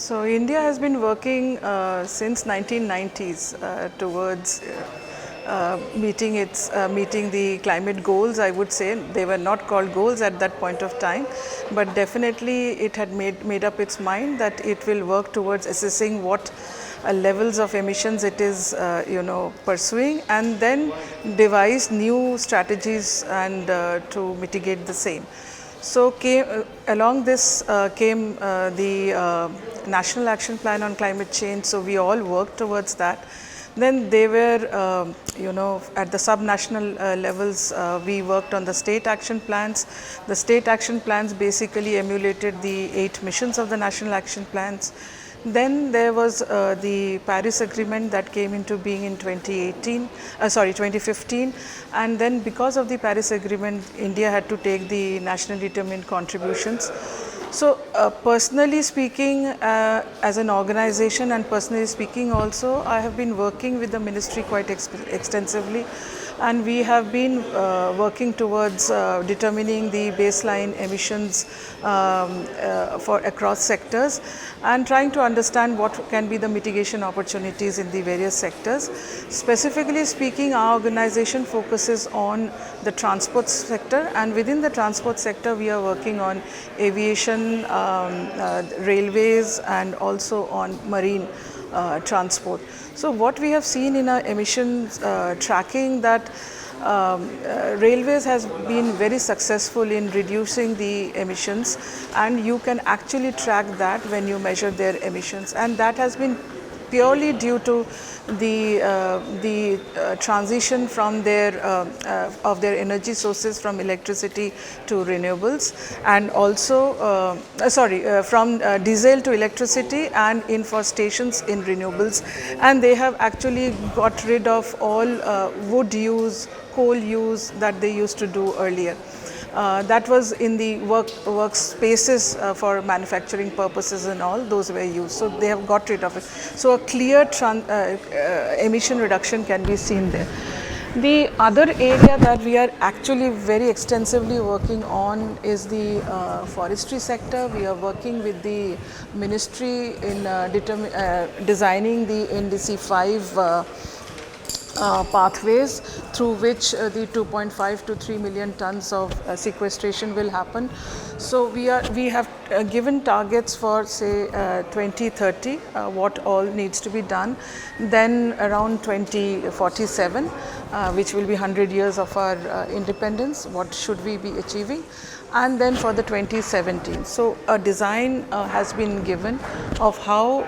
So India has been working since 1990s towards meeting the climate goals. I would say they were not called goals at that point of time, but definitely it had made up its mind that it will work towards assessing what levels of emissions it is pursuing, and then devise new strategies and to mitigate the same. So along this came the National Action Plan on Climate Change. So we all worked towards that. Then they were, at the sub-national levels, we worked on the state action plans. The state action plans basically emulated the 8 missions of the national action plans. Then there was the Paris Agreement that came into being in 2015, and then because of the Paris Agreement, India had to take the nationally determined contributions. So personally speaking, as an organization, and personally speaking also, I have been working with the ministry quite extensively, and we have been working towards determining the baseline emissions for across sectors, and trying to understand what can be the mitigation opportunities in the various sectors. Specifically speaking, our organization focuses on the transport sector, and within the transport sector we are working on aviation, railways, and also on marine transport. So what we have seen in our emissions tracking, that railways has been very successful in reducing the emissions, and you can actually track that when you measure their emissions, and that has been purely due to the transition from of their energy sources from electricity to renewables, and also from diesel to electricity and in for stations in renewables, and they have actually got rid of all wood use, coal use that they used to do earlier. That was in the workspaces for manufacturing purposes, and all those were used. So they have got rid of it. So a clear emission reduction can be seen there. The other area that we are actually very extensively working on is the forestry sector. We are working with the ministry in designing the NDC 5 pathways through which the 2.5 to 3 million tons of sequestration will happen. So we have given targets for say 2030, what all needs to be done. Then around 2047, which will be 100 years of our independence, what should we be achieving? And then for the 2017. So a design has been given of how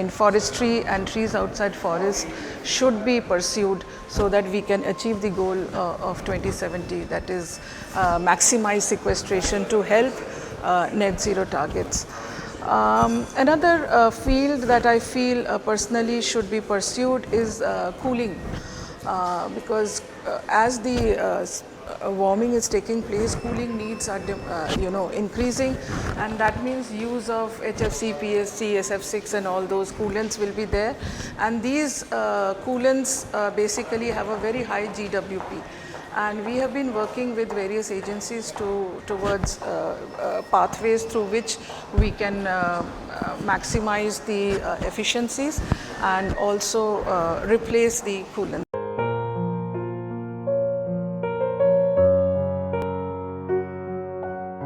forestry and trees outside forests should be pursued so that we can achieve the goal of 2070, that is maximize sequestration to help net zero targets. Another field that I feel personally should be pursued is cooling, because as the warming is taking place, cooling needs are increasing, and that means use of HFC, PSC, SF6 and all those coolants will be there, and these coolants basically have a very high GWP, and we have been working with various agencies towards pathways through which we can maximize the efficiencies and also replace the coolants.